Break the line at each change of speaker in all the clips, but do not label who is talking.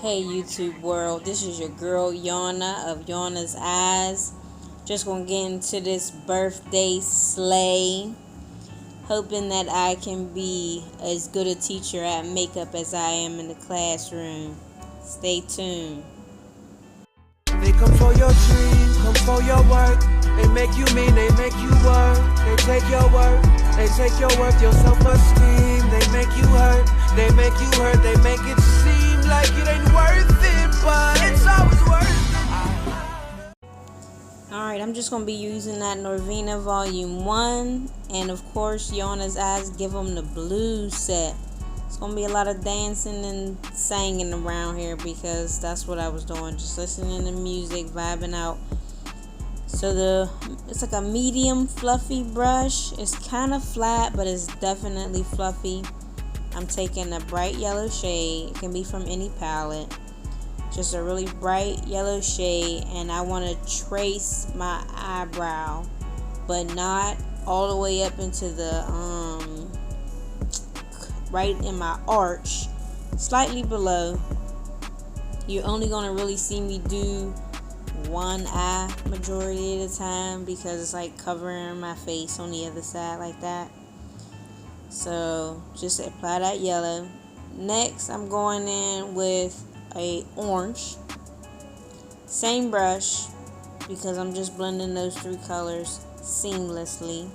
Hey YouTube world, this is your girl Yana of Yana's Eyes. Just gonna get into this birthday sleigh, hoping that I can be as good a teacher at makeup as I am in the classroom. Stay tuned.
They come for your dream, come for your work. They make you mean, they make you work. They take your work, they take your worth, your self-esteem. They make you hurt, they make you hurt. They make it seem like it ain't worth it, but it's always worth it.
Alright, I'm just going to be using that Norvina Volume 1. And of course, Yana's Eyes give them the blue set. It's going to be a lot of dancing and singing around here because that's what I was doing. Just listening to music, vibing out. So it's like a medium fluffy brush. It's kind of flat, but it's definitely fluffy. I'm taking a bright yellow shade. It can be from any palette. Just a really bright yellow shade. And I want to trace my eyebrow, but not all the way up into the right in my arch, slightly below. You're only going to really see me do one eye majority of the time because it's like covering my face on the other side like that. So just apply that yellow. Next, I'm going in with a orange. Same brush because I'm just blending those three colors seamlessly.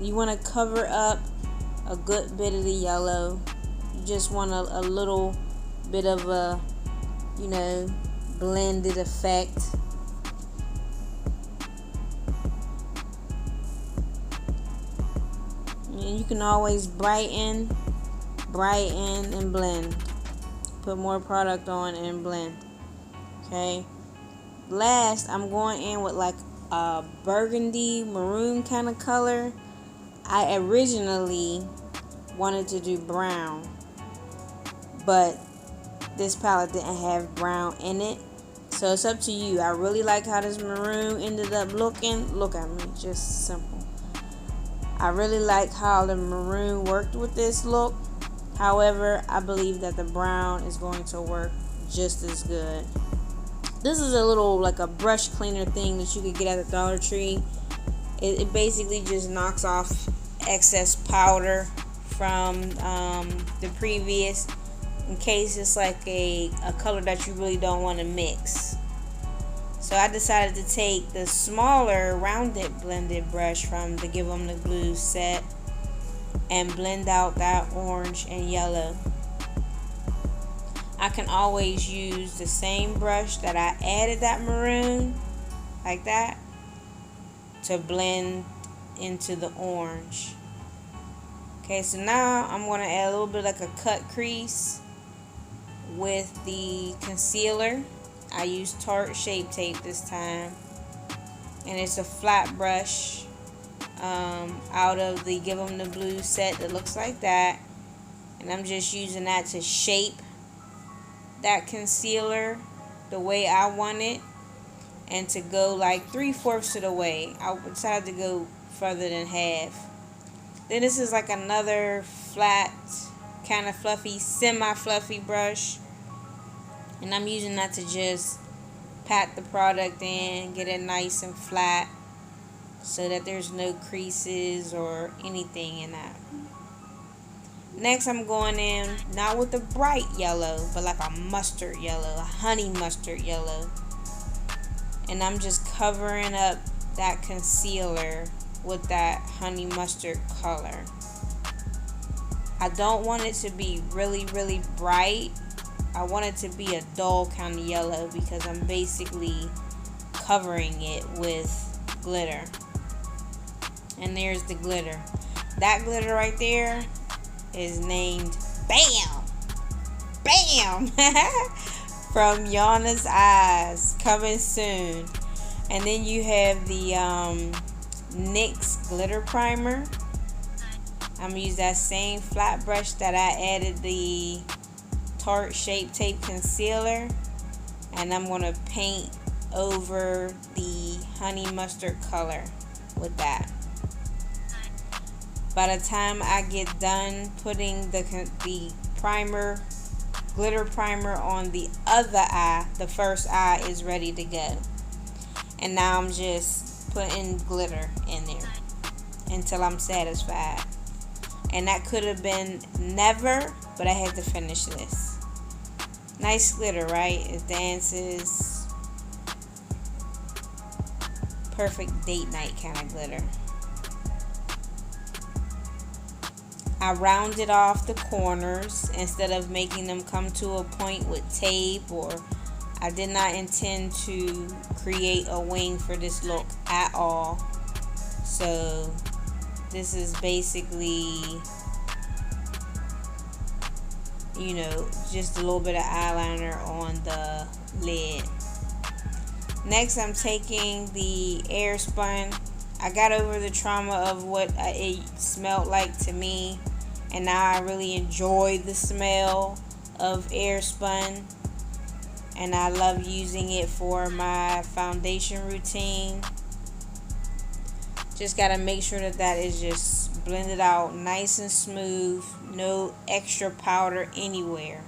You want to cover up a good bit of the yellow. You just want a little bit of a, blended effect. And you can always brighten, and blend. Put more product on and blend. Okay. Last, I'm going in with like a burgundy maroon kind of color. I originally wanted to do brown, but this palette didn't have brown in it, so it's up to you. I really like how this maroon ended up looking. Look at me, just simple. I really like how the maroon worked with this look. However, I believe that the brown is going to work just as good. This is a little like a brush cleaner thing that you could get at the Dollar Tree. It basically just knocks off excess powder from the previous, in case it's like a color that you really don't want to mix. So I decided to take the smaller rounded blended brush from the Give 'em the Blue set and blend out that orange and yellow. I can always use the same brush that I added that maroon, like that, to blend into the orange. Okay, so now I'm going to add a little bit like a cut crease with the concealer. I use Tarte Shape Tape this time, and it's a flat brush out of the Give 'em the Blue set that looks like that, and I'm just using that to shape that concealer the way I want it, and to go like 3/4 of the way. I decided to go further than half. Then this is like another flat, kind of fluffy, semi-fluffy brush, and I'm using that to just pat the product in, get it nice and flat so that there's no creases or anything in that. Next, I'm going in not with a bright yellow, but like a mustard yellow, a honey mustard yellow. And I'm just covering up that concealer with that honey mustard color. I don't want it to be really, really bright. I want it to be a dull kind of yellow because I'm basically covering it with glitter. And there's the glitter. That glitter right there is named Bam! Bam! From Yana's Eyes, coming soon. And then you have the NYX glitter primer. I'm gonna use that same flat brush that I added the Tarte Shape Tape concealer, and I'm gonna paint over the honey mustard color with that. By the time I get done putting the glitter primer on the other eye, the first eye is ready to go. And now I'm just putting glitter in there until I'm satisfied. And that could have been never, but I had to finish this. Nice glitter, right? It dances. Perfect date night kind of glitter. I rounded off the corners instead of making them come to a point with tape, or I did not intend to create a wing for this look at all. So this is basically, you know, just a little bit of eyeliner on the lid. Next, I'm taking the Airspun. I got over the trauma of what it smelled like to me, and now I really enjoy the smell of Airspun, and I love using it for my foundation routine. Just gotta make sure that is just blended out nice and smooth, no extra powder anywhere.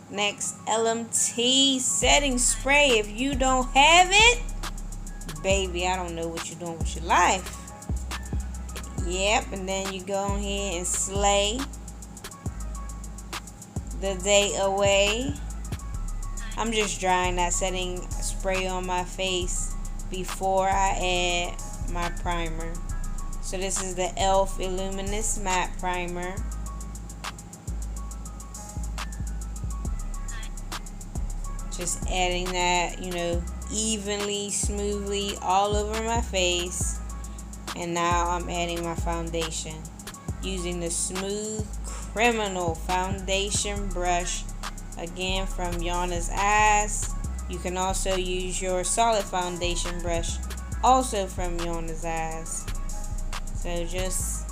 Next, LMT setting spray. If you don't have it, baby, I don't know what you're doing with your life. Yep, and then you go ahead and slay the day away. I'm just drying that setting spray on my face before I add my primer. So this is the e.l.f. Illuminous Matte Primer. Just adding that, you know, evenly, smoothly all over my face. And now I'm adding my foundation using the Smooth Criminal foundation brush, again from CutieYanasEyes. You can also use your solid foundation brush, also from CutieYanasEyes. So just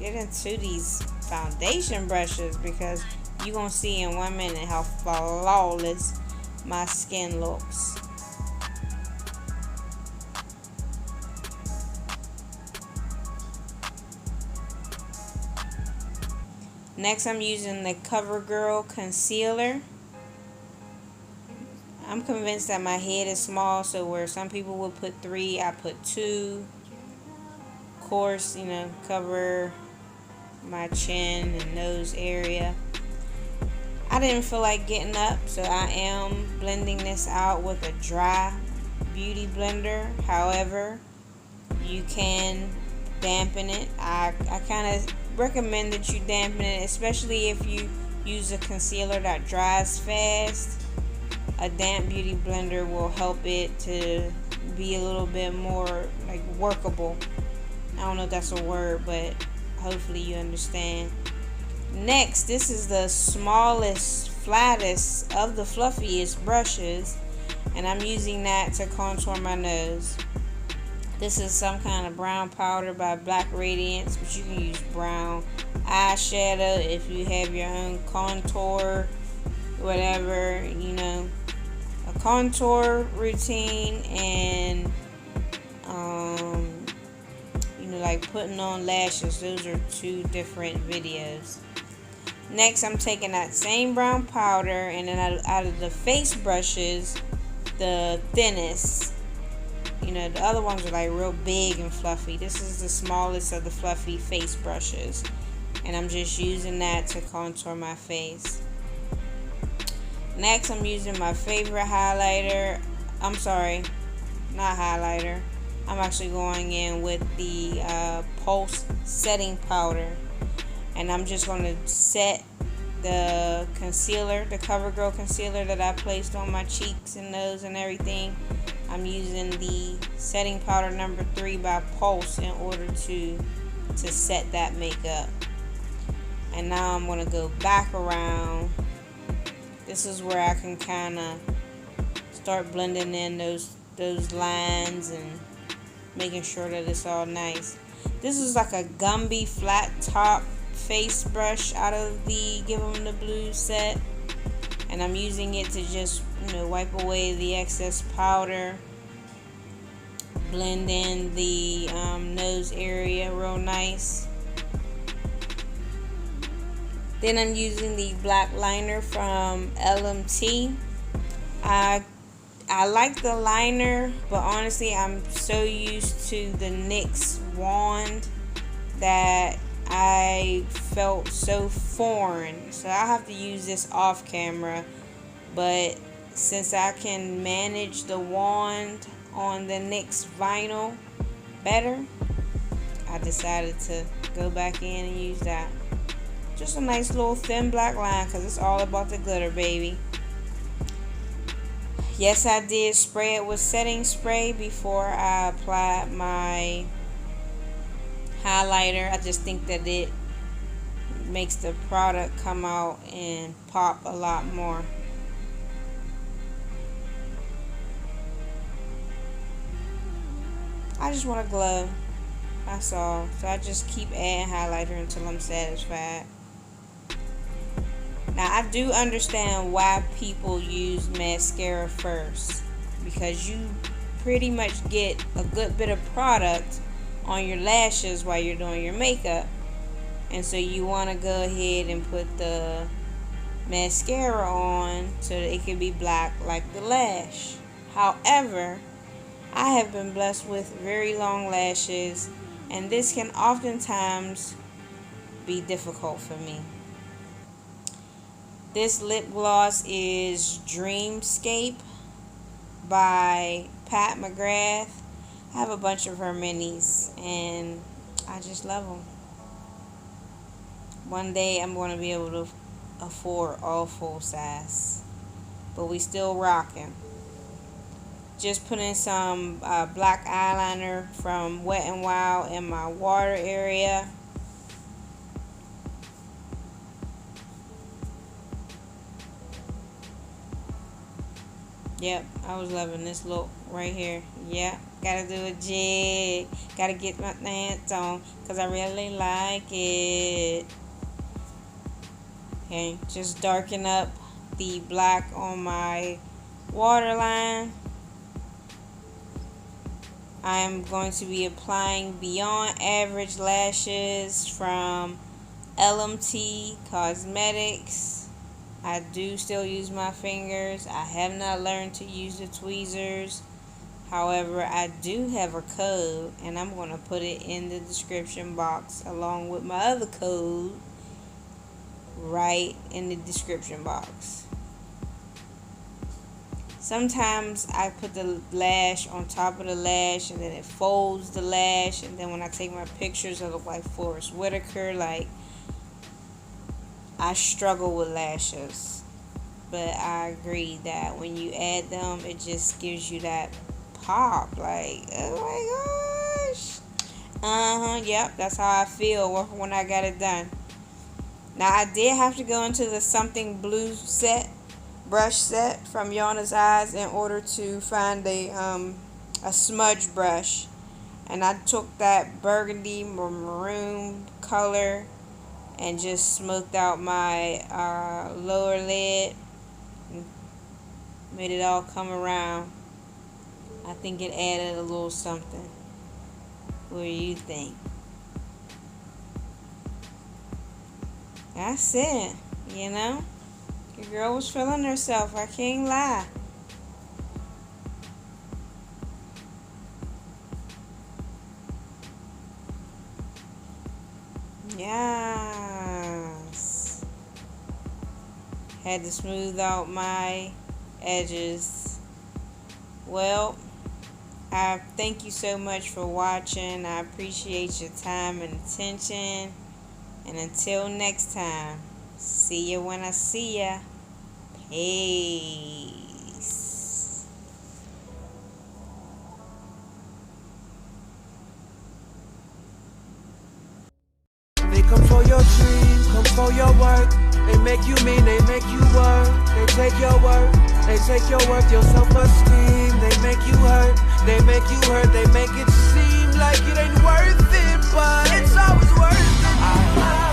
get into these foundation brushes, because you're going to see in 1 minute how flawless my skin looks. Next, I'm using the CoverGirl concealer. I'm convinced that my head is small, so where some people would put 3, I put 2. Of course, you know, cover my chin and nose area. I didn't feel like getting up, so I am blending this out with a dry beauty blender. However, you can dampen it. I kind of recommend that you dampen it, especially if you use a concealer that dries fast. A damp beauty blender will help it to be a little bit more like workable. I don't know if that's a word, but hopefully you understand. Next, this is the smallest, flattest of the fluffiest brushes, and I'm using that to contour my nose. This is some kind of brown powder by Black Radiance, but you can use brown eyeshadow if you have your own contour, whatever, you know. A contour routine and you know, like putting on lashes, those are 2 different videos. Next, I'm taking that same brown powder, and then out of the face brushes, the thinnest. You know, the other ones are like real big and fluffy. This is the smallest of the fluffy face brushes, and I'm just using that to contour my face. Next, I'm using my favorite highlighter. I'm sorry, not highlighter. I'm actually going in with the Pulse setting powder, and I'm just going to set the concealer, the CoverGirl concealer that I placed on my cheeks and nose and everything. I'm using the setting powder number 3 by Pulse in order to set that makeup. And now I'm going to go back around. This is where I can kind of start blending in those lines and making sure that it's all nice. This is like a Gumby flat top face brush out of the Give 'em the Blue set, and I'm using it to just, you know, wipe away the excess powder, blend in the nose area real nice. Then I'm using the black liner from LMT. I like the liner, but honestly, I'm so used to the NYX wand that I felt so foreign. So I have to use this off camera. But since I can manage the wand on the NYX vinyl better, I decided to go back in and use that. Just a nice little thin black line because it's all about the glitter, baby. Yes, I did spray it with setting spray before I applied my highlighter. I just think that it makes the product come out and pop a lot more. I just want to glow. That's all. So I just keep adding highlighter until I'm satisfied. Now, I do understand why people use mascara first, because you pretty much get a good bit of product on your lashes while you're doing your makeup, and so you want to go ahead and put the mascara on so that it can be black like the lash. However, I have been blessed with very long lashes, and this can oftentimes be difficult for me. This lip gloss is Dreamscape by Pat McGrath. I have a bunch of her minis, and I just love them. One day I'm going to be able to afford all full size, but we still rocking. Just put in some black eyeliner from Wet n Wild in my water area. Yep, I was loving this look right here. Yep, gotta do a jig. Gotta get my hands on because I really like it. Okay, just darken up the black on my waterline. I'm going to be applying Beyond Average Lashes from LMT Cosmetics. I do still use my fingers. I have not learned to use the tweezers. However, I do have a code, and I'm going to put it in the description box along with my other code right in the description box. Sometimes I put the lash on top of the lash, and then it folds the lash, and then when I take my pictures, I look like Forrest Whitaker. Like, I struggle with lashes, but I agree that when you add them, it just gives you that pop. Like, oh my gosh. Yep, that's how I feel when I got it done. Now, I did have to go into the Something Blue brush set from CUTieYanasEyes in order to find a smudge brush, and I took that burgundy or maroon color and just smoked out my lower lid and made it all come around. I think it added a little something. What do you think? That's it, you know? Your girl was feeling herself, I can't lie. Yes. Had to smooth out my edges. Well, I thank you so much for watching. I appreciate your time and attention. And until next time, see you when I see ya. Peace.
They come for your dream, come for your work. They make you mean, they make you work. They take your work, they take your worth, your self-esteem. They make you hurt, they make you hurt. They make it seem like it ain't worth it, but it's always worth it.